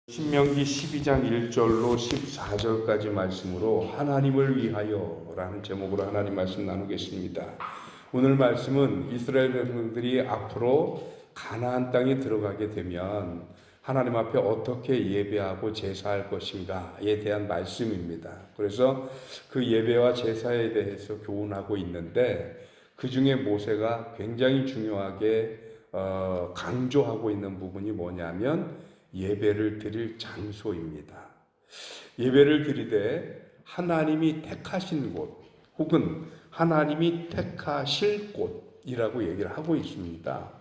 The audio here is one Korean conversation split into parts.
신명기 12장 1절로 14절까지 말씀으로 하나님을 위하여 라는 제목으로 하나님 말씀 나누겠습니다. 오늘 말씀은 이스라엘 백성들이 앞으로 가나안 땅에 들어가게 되면 하나님 앞에 어떻게 예배하고 제사할 것인가에 대한 말씀입니다. 그래서 그 예배와 제사에 대해서 교훈하고 있는데 그 중에 모세가 굉장히 중요하게 강조하고 있는 부분이 뭐냐면 예배를 드릴 장소입니다. 예배를 드리되 하나님이 택하신 곳 혹은 하나님이 택하실 곳이라고 얘기를 하고 있습니다.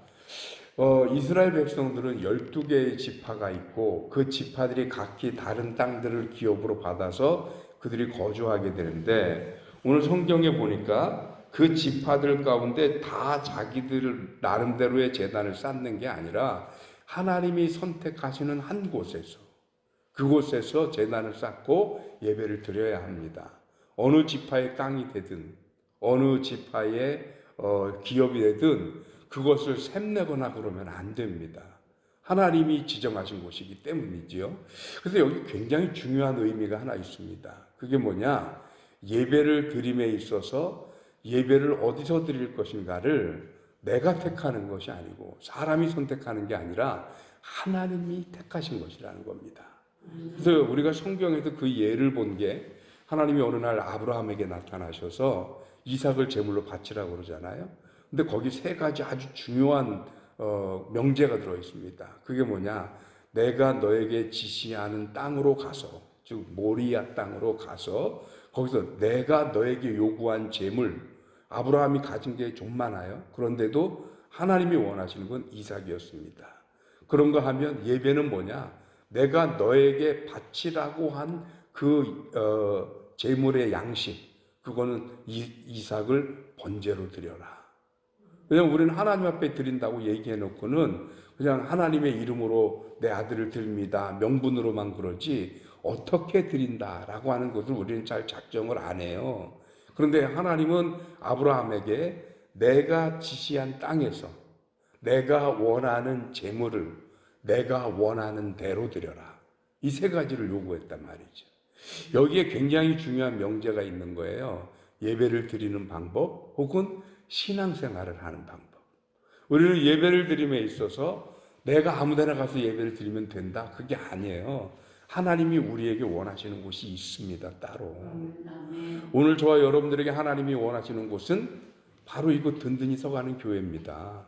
이스라엘 백성들은 12개의 지파가 있고 그 지파들이 각기 다른 땅들을 기업으로 받아서 그들이 거주하게 되는데 오늘 성경에 보니까 그 지파들 가운데 다 자기들 나름대로의 제단을 쌓는 게 아니라 하나님이 선택하시는 한 곳에서 그곳에서 제단을 쌓고 예배를 드려야 합니다. 어느 지파의 땅이 되든 어느 지파의 기업이 되든 그것을 샘내거나 그러면 안 됩니다. 하나님이 지정하신 곳이기 때문이지요. 그래서 여기 굉장히 중요한 의미가 하나 있습니다. 그게 뭐냐? 예배를 드림에 있어서 예배를 어디서 드릴 것인가를 내가 택하는 것이 아니고 사람이 선택하는 게 아니라 하나님이 택하신 것이라는 겁니다. 그래서 우리가 성경에서 그 예를 본 게 하나님이 어느 날 아브라함에게 나타나셔서 이삭을 제물로 바치라고 그러잖아요. 근데 거기 세 가지 아주 중요한 명제가 들어 있습니다. 그게 뭐냐? 내가 너에게 지시하는 땅으로 가서, 즉 모리아 땅으로 가서 거기서 내가 너에게 요구한 제물, 아브라함이 가진 게 좀 많아요. 그런데도 하나님이 원하시는 건 이삭이었습니다. 그런가 하면 예배는 뭐냐? 내가 너에게 바치라고 한 그 제물의 양식, 그거는 이삭을 번제로 드려라. 왜냐하면 우리는 하나님 앞에 드린다고 얘기해 놓고는 그냥 하나님의 이름으로 내 아들을 드립니다. 명분으로만 그러지 어떻게 드린다라고 하는 것을 우리는 잘 작정을 안 해요. 그런데 하나님은 아브라함에게 내가 지시한 땅에서 내가 원하는 제물을 내가 원하는 대로 드려라. 이 세 가지를 요구했단 말이죠. 여기에 굉장히 중요한 명제가 있는 거예요. 예배를 드리는 방법 혹은 신앙생활을 하는 방법. 우리는 예배를 드림에 있어서 내가 아무데나 가서 예배를 드리면 된다. 그게 아니에요. 하나님이 우리에게 원하시는 곳이 있습니다. 따로. 오늘 저와 여러분들에게 하나님이 원하시는 곳은 바로 이곳 든든히 서가는 교회입니다.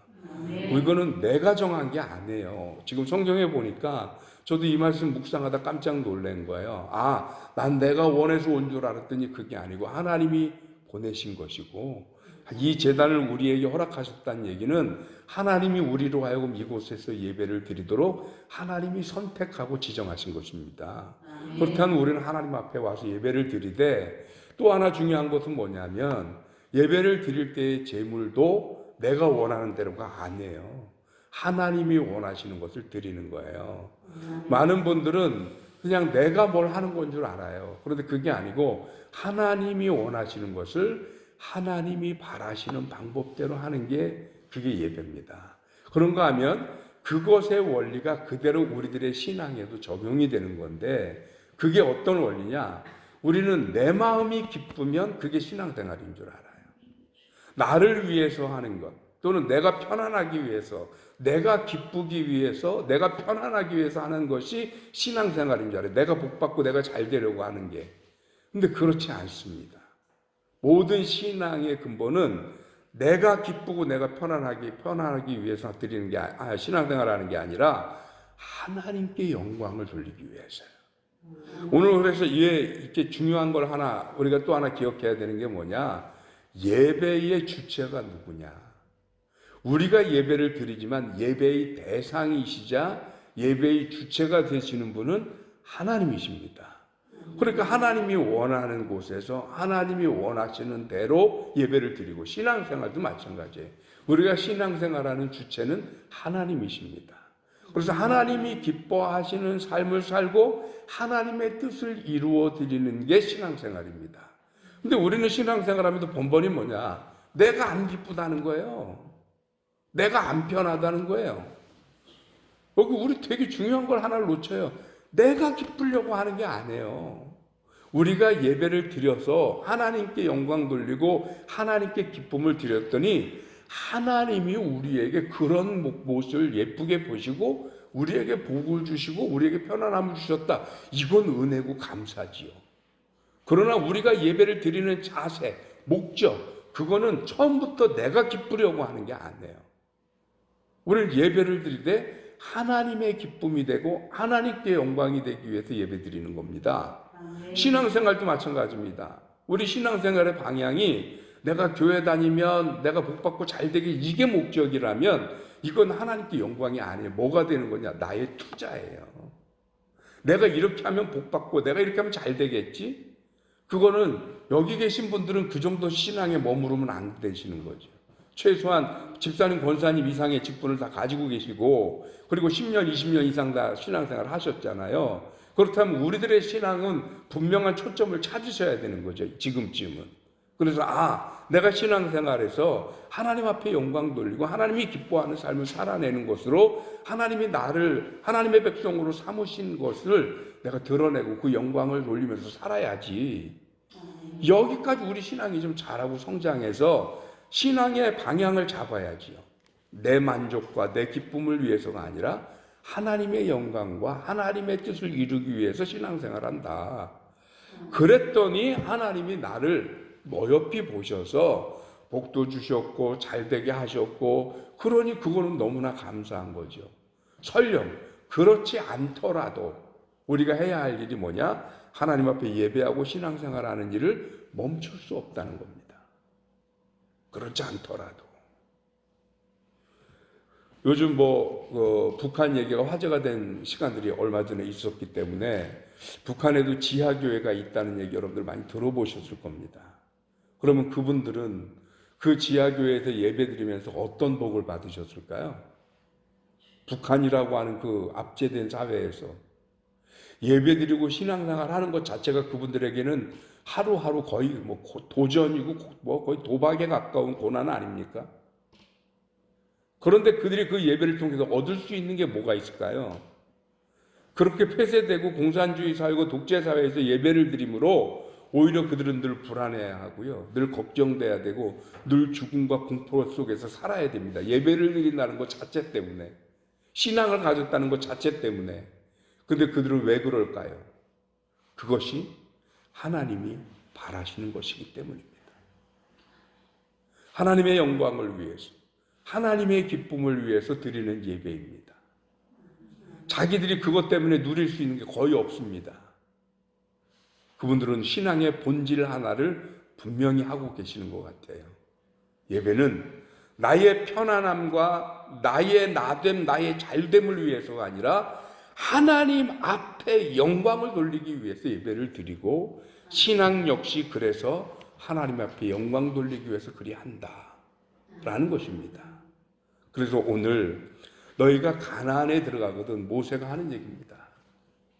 이거는 내가 정한 게 아니에요. 지금 성경에 보니까 저도 이 말씀 묵상하다 깜짝 놀란 거예요. 난 내가 원해서 온 줄 알았더니 그게 아니고 하나님이 보내신 것이고 이 제단을 우리에게 허락하셨다는 얘기는 하나님이 우리로 하여금 이곳에서 예배를 드리도록 하나님이 선택하고 지정하신 것입니다. 그렇다면 우리는 하나님 앞에 와서 예배를 드리되 또 하나 중요한 것은 뭐냐면 예배를 드릴 때의 제물도 내가 원하는 대로가 아니에요. 하나님이 원하시는 것을 드리는 거예요. 많은 분들은 그냥 내가 뭘 하는 건 줄 알아요. 그런데 그게 아니고 하나님이 원하시는 것을 하나님이 바라시는 방법대로 하는 게 그게 예배입니다. 그런가 하면 그것의 원리가 그대로 우리들의 신앙에도 적용이 되는 건데 그게 어떤 원리냐? 우리는 내 마음이 기쁘면 그게 신앙생활인 줄 알아요. 나를 위해서 하는 것 또는 내가 편안하기 위해서 내가 기쁘기 위해서 내가 편안하기 위해서 하는 것이 신앙생활인 줄 알아요. 내가 복받고 내가 잘 되려고 하는 게. 근데 그렇지 않습니다. 모든 신앙의 근본은 내가 기쁘고 내가 편안하기 위해서 드리는 게 신앙생활하는 게 아니라 하나님께 영광을 돌리기 위해서요. 오늘 그래서 이렇게 중요한 걸 우리가 또 하나 기억해야 되는 게 뭐냐? 예배의 주체가 누구냐? 우리가 예배를 드리지만 예배의 대상이시자 예배의 주체가 되시는 분은 하나님이십니다. 그러니까 하나님이 원하는 곳에서 하나님이 원하시는 대로 예배를 드리고 신앙생활도 마찬가지예요. 우리가 신앙생활하는 주체는 하나님이십니다. 그래서 하나님이 기뻐하시는 삶을 살고 하나님의 뜻을 이루어 드리는 게 신앙생활입니다. 근데 우리는 신앙생활하면서 번번이 뭐냐? 내가 안 기쁘다는 거예요. 내가 안 편하다는 거예요. 여기 우리 되게 중요한 걸 하나를 놓쳐요. 내가 기쁘려고 하는 게 아니에요. 우리가 예배를 드려서 하나님께 영광 돌리고 하나님께 기쁨을 드렸더니 하나님이 우리에게 그런 모습을 예쁘게 보시고 우리에게 복을 주시고 우리에게 편안함을 주셨다. 이건 은혜고 감사지요. 그러나 우리가 예배를 드리는 자세, 목적, 그거는 처음부터 내가 기쁘려고 하는 게 아니에요. 우리는 예배를 드릴 때 하나님의 기쁨이 되고 하나님께 영광이 되기 위해서 예배 드리는 겁니다. 신앙생활도 마찬가지입니다. 우리 신앙생활의 방향이 내가 교회 다니면 내가 복받고 잘 되게 이게 목적이라면 이건 하나님께 영광이 아니에요. 뭐가 되는 거냐? 나의 투자예요. 내가 이렇게 하면 복받고 내가 이렇게 하면 잘 되겠지? 그거는 여기 계신 분들은 그 정도 신앙에 머무르면 안 되시는 거죠. 최소한 집사님, 권사님 이상의 직분을 다 가지고 계시고 그리고 10년, 20년 이상 다 신앙생활을 하셨잖아요. 그렇다면 우리들의 신앙은 분명한 초점을 찾으셔야 되는 거죠. 지금쯤은. 그래서 내가 신앙생활에서 하나님 앞에 영광 돌리고 하나님이 기뻐하는 삶을 살아내는 것으로 하나님이 나를 하나님의 백성으로 삼으신 것을 내가 드러내고 그 영광을 돌리면서 살아야지. 여기까지 우리 신앙이 좀 자라고 성장해서 신앙의 방향을 잡아야지요. 내 만족과 내 기쁨을 위해서가 아니라 하나님의 영광과 하나님의 뜻을 이루기 위해서 신앙생활한다. 그랬더니 하나님이 나를 어여삐 보셔서 복도 주셨고 잘되게 하셨고 그러니 그거는 너무나 감사한 거죠. 설령 그렇지 않더라도 우리가 해야 할 일이 뭐냐? 하나님 앞에 예배하고 신앙생활하는 일을 멈출 수 없다는 겁니다. 그렇지 않더라도. 요즘 북한 얘기가 화제가 된 시간들이 얼마 전에 있었기 때문에 북한에도 지하교회가 있다는 얘기 여러분들 많이 들어보셨을 겁니다. 그러면 그분들은 그 지하교회에서 예배드리면서 어떤 복을 받으셨을까요? 북한이라고 하는 그 압제된 사회에서 예배드리고 신앙생활 하는 것 자체가 그분들에게는 하루하루 거의 도전이고 거의 도박에 가까운 고난 아닙니까? 그런데 그들이 그 예배를 통해서 얻을 수 있는 게 뭐가 있을까요? 그렇게 폐쇄되고 공산주의 사회고 독재 사회에서 예배를 드림으로 오히려 그들은 늘 불안해하고요. 늘 걱정돼야 되고 늘 죽음과 공포 속에서 살아야 됩니다. 예배를 드린다는 것 자체 때문에. 신앙을 가졌다는 것 자체 때문에. 근데 그들은 왜 그럴까요? 그것이 하나님이 바라시는 것이기 때문입니다. 하나님의 영광을 위해서, 하나님의 기쁨을 위해서 드리는 예배입니다. 자기들이 그것 때문에 누릴 수 있는 게 거의 없습니다. 그분들은 신앙의 본질 하나를 분명히 하고 계시는 것 같아요. 예배는 나의 편안함과 나의 나됨, 나의 잘됨을 위해서가 아니라 하나님 앞에 영광을 돌리기 위해서 예배를 드리고 신앙 역시 그래서 하나님 앞에 영광 돌리기 위해서 그리한다 라는 것입니다. 그래서 오늘 너희가 가나안에 들어가거든 모세가 하는 얘기입니다.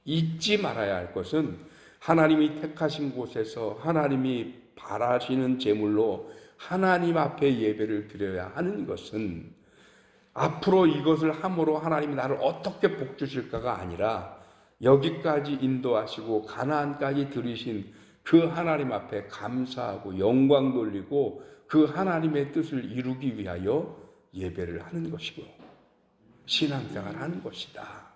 잊지 말아야 할 것은 하나님이 택하신 곳에서 하나님이 바라시는 제물로 하나님 앞에 예배를 드려야 하는 것은 앞으로 이것을 함으로 하나님이 나를 어떻게 복 주실까가 아니라 여기까지 인도하시고 가나안까지 들이신 그 하나님 앞에 감사하고 영광 돌리고 그 하나님의 뜻을 이루기 위하여 예배를 하는 것이고 신앙생활 하는 것이다.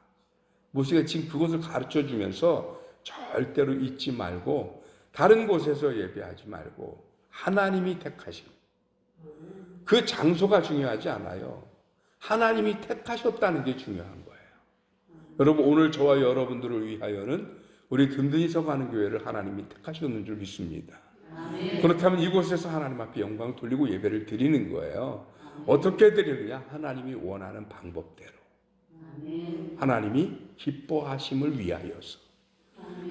모세가 지금 그것을 가르쳐 주면서 절대로 잊지 말고 다른 곳에서 예배하지 말고 하나님이 택하신 그 장소가 중요하지 않아요. 하나님이 택하셨다는 게 중요한 거예요. 여러분 오늘 저와 여러분들을 위하여는 우리 든든히 서가는 교회를 하나님이 택하셨는 줄 믿습니다. 그렇다면 이곳에서 하나님 앞에 영광을 돌리고 예배를 드리는 거예요. 어떻게 드리느냐? 하나님이 원하는 방법대로. 하나님이 기뻐하심을 위하여서.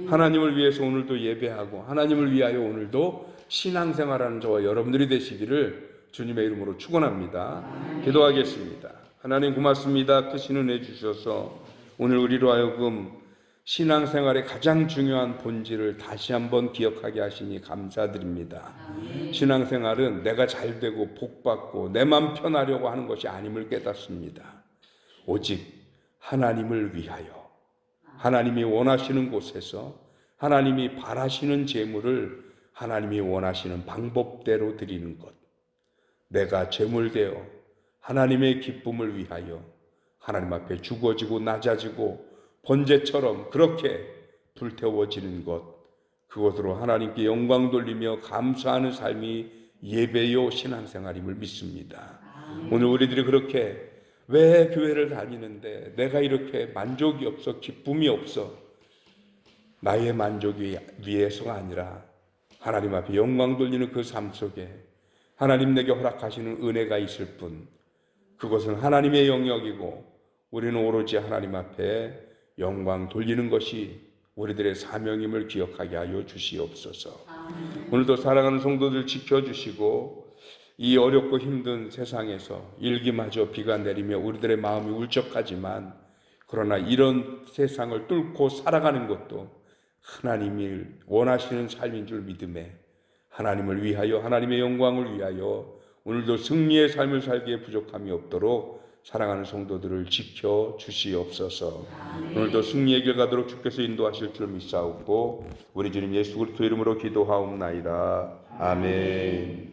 하나님을 위해서 오늘도 예배하고 하나님을 위하여 오늘도 신앙생활하는 저와 여러분들이 되시기를 주님의 이름으로 축원합니다. 기도하겠습니다. 하나님 고맙습니다. 크신 은혜 주셔서 오늘 우리로 하여금 신앙생활의 가장 중요한 본질을 다시 한번 기억하게 하시니 감사드립니다. 신앙생활은 내가 잘되고 복받고 내 맘 편하려고 하는 것이 아님을 깨닫습니다. 오직 하나님을 위하여 하나님이 원하시는 곳에서 하나님이 바라시는 제물을 하나님이 원하시는 방법대로 드리는 것. 내가 제물되어 하나님의 기쁨을 위하여 하나님 앞에 죽어지고 낮아지고 번제처럼 그렇게 불태워지는 것. 그것으로 하나님께 영광 돌리며 감사하는 삶이 예배요 신앙생활임을 믿습니다. 오늘 우리들이 그렇게 왜 교회를 다니는데 내가 이렇게 만족이 없어, 기쁨이 없어? 나의 만족이 위해서가 아니라 하나님 앞에 영광 돌리는 그 삶 속에 하나님 내게 허락하시는 은혜가 있을 뿐, 그것은 하나님의 영역이고 우리는 오로지 하나님 앞에 영광 돌리는 것이 우리들의 사명임을 기억하게 하여 주시옵소서. 오늘도 사랑하는 성도들 지켜주시고 이 어렵고 힘든 세상에서 일기마저 비가 내리며 우리들의 마음이 울적하지만, 그러나 이런 세상을 뚫고 살아가는 것도 하나님이 원하시는 삶인 줄 믿음에 하나님을 위하여, 하나님의 영광을 위하여 오늘도 승리의 삶을 살기에 부족함이 없도록 사랑하는 성도들을 지켜 주시옵소서. 오늘도 승리의 길 가도록 주께서 인도하실 줄 믿사옵고 우리 주님 예수 그리스도 이름으로 기도하옵나이다. 아멘.